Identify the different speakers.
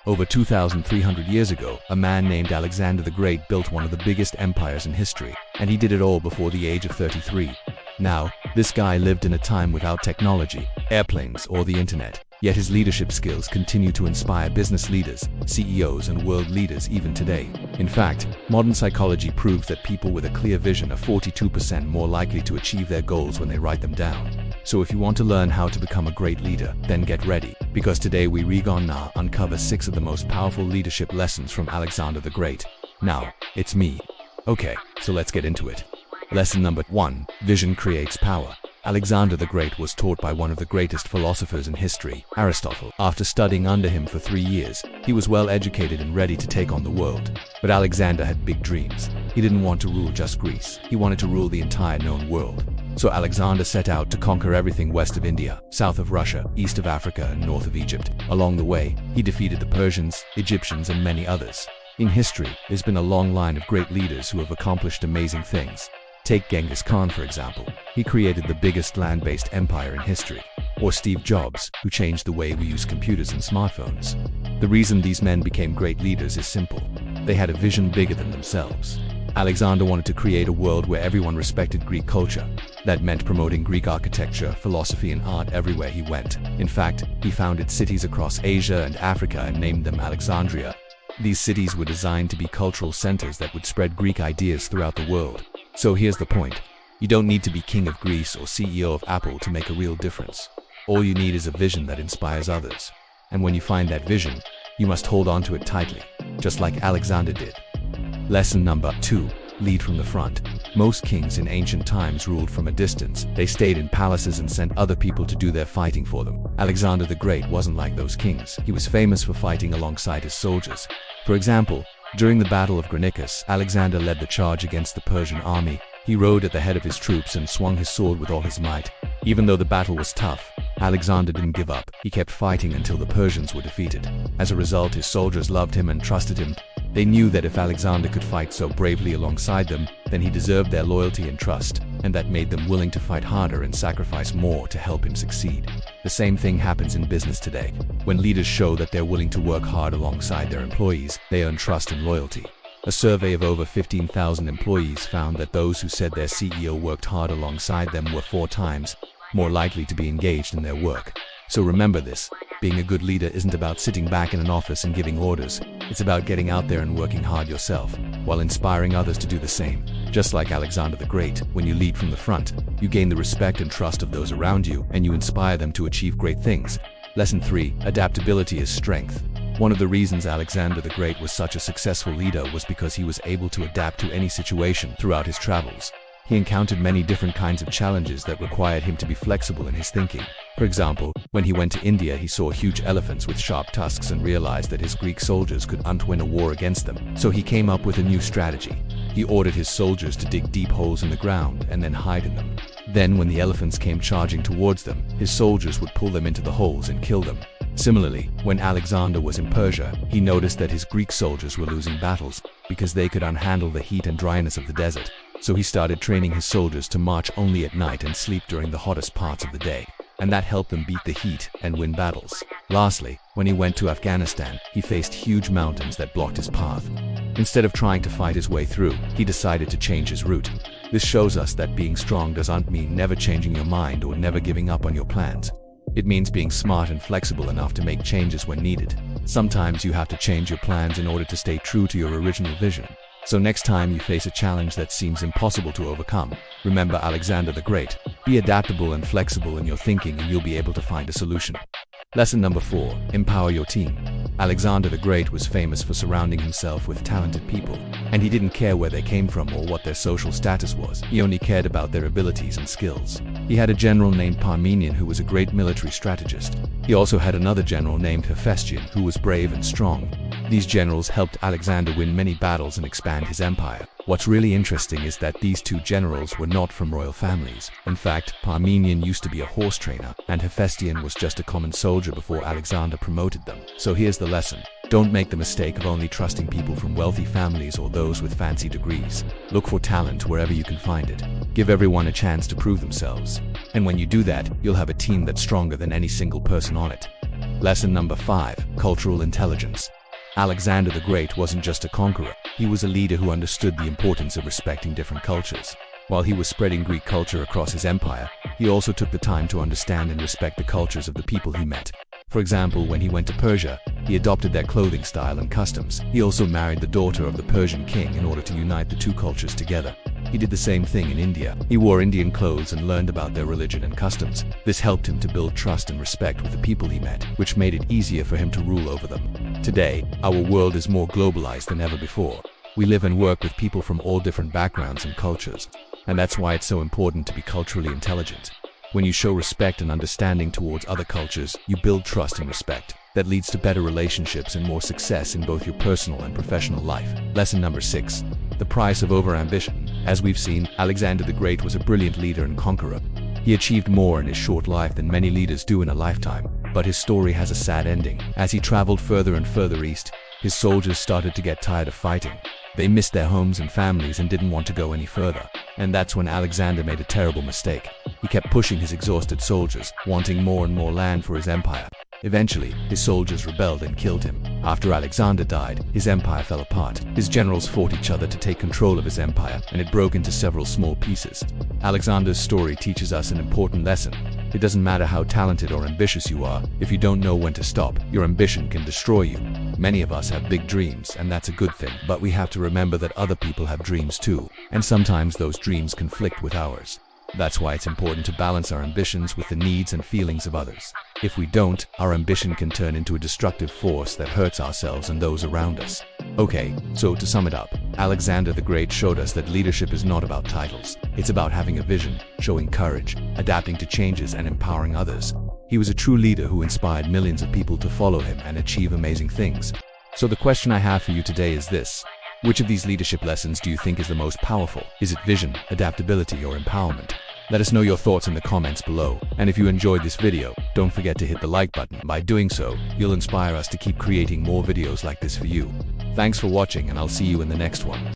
Speaker 1: Over 2,300 years ago, a man named Alexander the Great built one of the biggest empires in history, and he did it all before the age of 33. Now, this guy lived in a time without technology, airplanes, or the internet. Yet his leadership skills continue to inspire business leaders, CEOs, and world leaders even today. In fact, modern psychology proves that people with a clear vision are 42% more likely to achieve their goals when they write them down. So if you want to learn how to become a great leader, then get ready, because today we gonna uncover 6 of the most powerful leadership lessons from Alexander the Great. Now, it's me. Okay, so let's get into it. Lesson number 1. Vision creates power. Alexander the Great was taught by one of the greatest philosophers in history, Aristotle. After studying under him for 3 years, he was well educated and ready to take on the world. But Alexander had big dreams. He didn't want to rule just Greece. He wanted to rule the entire known world. So Alexander set out to conquer everything west of India, south of Russia, east of Africa, and north of Egypt. Along the way, he defeated the Persians, Egyptians, and many others. In history, there's been a long line of great leaders who have accomplished amazing things. Take Genghis Khan, for example. He created the biggest land-based empire in history. Or Steve Jobs, who changed the way we use computers and smartphones. The reason these men became great leaders is simple. They had a vision bigger than themselves. Alexander wanted to create a world where everyone respected Greek culture. That meant promoting Greek architecture, philosophy, and art everywhere he went. In fact, he founded cities across Asia and Africa and named them Alexandria. These cities were designed to be cultural centers that would spread Greek ideas throughout the world. So here's the point. You don't need to be king of Greece or CEO of Apple to make a real difference. All you need is a vision that inspires others. And when you find that vision, you must hold on to it tightly, just like Alexander did. Lesson number 2. Lead from the front. Most kings in ancient times ruled from a distance. They stayed in palaces and sent other people to do their fighting for them. Alexander the Great wasn't like those kings. He was famous for fighting alongside his soldiers. For example, during the Battle of Granicus, Alexander led the charge against the Persian army. He rode at the head of his troops and swung his sword with all his might. Even though the battle was tough, Alexander didn't give up. He kept fighting until the Persians were defeated. As a result, his soldiers loved him and trusted him. They knew that if Alexander could fight so bravely alongside them, then he deserved their loyalty and trust, and that made them willing to fight harder and sacrifice more to help him succeed. The same thing happens in business today. When leaders show that they're willing to work hard alongside their employees, they earn trust and loyalty. A survey of over 15,000 employees found that those who said their CEO worked hard alongside them were 4 times more likely to be engaged in their work. So remember this, being a good leader isn't about sitting back in an office and giving orders. It's about getting out there and working hard yourself, while inspiring others to do the same. Just like Alexander the Great, when you lead from the front, you gain the respect and trust of those around you, and you inspire them to achieve great things. Lesson 3. Adaptability is strength. One of the reasons Alexander the Great was such a successful leader was because he was able to adapt to any situation throughout his travels. He encountered many different kinds of challenges that required him to be flexible in his thinking. For example, when he went to India, he saw huge elephants with sharp tusks and realized that his Greek soldiers couldn't win a war against them. So he came up with a new strategy. He ordered his soldiers to dig deep holes in the ground and then hide in them. Then when the elephants came charging towards them, his soldiers would pull them into the holes and kill them. Similarly, when Alexander was in Persia, he noticed that his Greek soldiers were losing battles because they could unhandle the heat and dryness of the desert. So he started training his soldiers to march only at night and sleep during the hottest parts of the day. And that helped them beat the heat and win battles. Lastly, when he went to Afghanistan, he faced huge mountains that blocked his path. Instead of trying to fight his way through, he decided to change his route. This shows us that being strong doesn't mean never changing your mind or never giving up on your plans. It means being smart and flexible enough to make changes when needed. Sometimes you have to change your plans in order to stay true to your original vision. So next time you face a challenge that seems impossible to overcome, remember Alexander the Great. Be adaptable and flexible in your thinking and you'll be able to find a solution. Lesson number 4. Empower your team. Alexander the Great was famous for surrounding himself with talented people, and he didn't care where they came from or what their social status was. He only cared about their abilities and skills. He had a general named Parmenion who was a great military strategist. He also had another general named Hephaestion who was brave and strong. These generals helped Alexander win many battles and expand his empire. What's really interesting is that these 2 generals were not from royal families. In fact, Parmenion used to be a horse trainer, and Hephaestion was just a common soldier before Alexander promoted them. So here's the lesson. Don't make the mistake of only trusting people from wealthy families or those with fancy degrees. Look for talent wherever you can find it. Give everyone a chance to prove themselves. And when you do that, you'll have a team that's stronger than any single person on it. Lesson number 5. Cultural intelligence. Alexander the Great wasn't just a conqueror, he was a leader who understood the importance of respecting different cultures. While he was spreading Greek culture across his empire, he also took the time to understand and respect the cultures of the people he met. For example, when he went to Persia, he adopted their clothing style and customs. He also married the daughter of the Persian king in order to unite the two cultures together. He did the same thing in India. He wore Indian clothes and learned about their religion and customs. This helped him to build trust and respect with the people he met, which made it easier for him to rule over them. Today, our world is more globalized than ever before. We live and work with people from all different backgrounds and cultures. And that's why it's so important to be culturally intelligent. When you show respect and understanding towards other cultures, you build trust and respect. That leads to better relationships and more success in both your personal and professional life. Lesson number 6. The price of overambition. As we've seen, Alexander the Great was a brilliant leader and conqueror. He achieved more in his short life than many leaders do in a lifetime. But his story has a sad ending. As he traveled further and further east, his soldiers started to get tired of fighting. They missed their homes and families and didn't want to go any further. And that's when Alexander made a terrible mistake. He kept pushing his exhausted soldiers, wanting more and more land for his empire. Eventually, his soldiers rebelled and killed him. After Alexander died, his empire fell apart. His generals fought each other to take control of his empire, and it broke into several small pieces. Alexander's story teaches us an important lesson. It doesn't matter how talented or ambitious you are, if you don't know when to stop, your ambition can destroy you. Many of us have big dreams, and that's a good thing, but we have to remember that other people have dreams too, and sometimes those dreams conflict with ours. That's why it's important to balance our ambitions with the needs and feelings of others. If we don't, our ambition can turn into a destructive force that hurts ourselves and those around us. Okay, so to sum it up, Alexander the Great showed us that leadership is not about titles. It's about having a vision, showing courage, adapting to changes, and empowering others. He was a true leader who inspired millions of people to follow him and achieve amazing things. So the question I have for you today is this. Which of these leadership lessons do you think is the most powerful? Is it vision, adaptability, or empowerment? Let us know your thoughts in the comments below. And if you enjoyed this video, don't forget to hit the like button. By doing so, you'll inspire us to keep creating more videos like this for you. Thanks for watching, and I'll see you in the next one.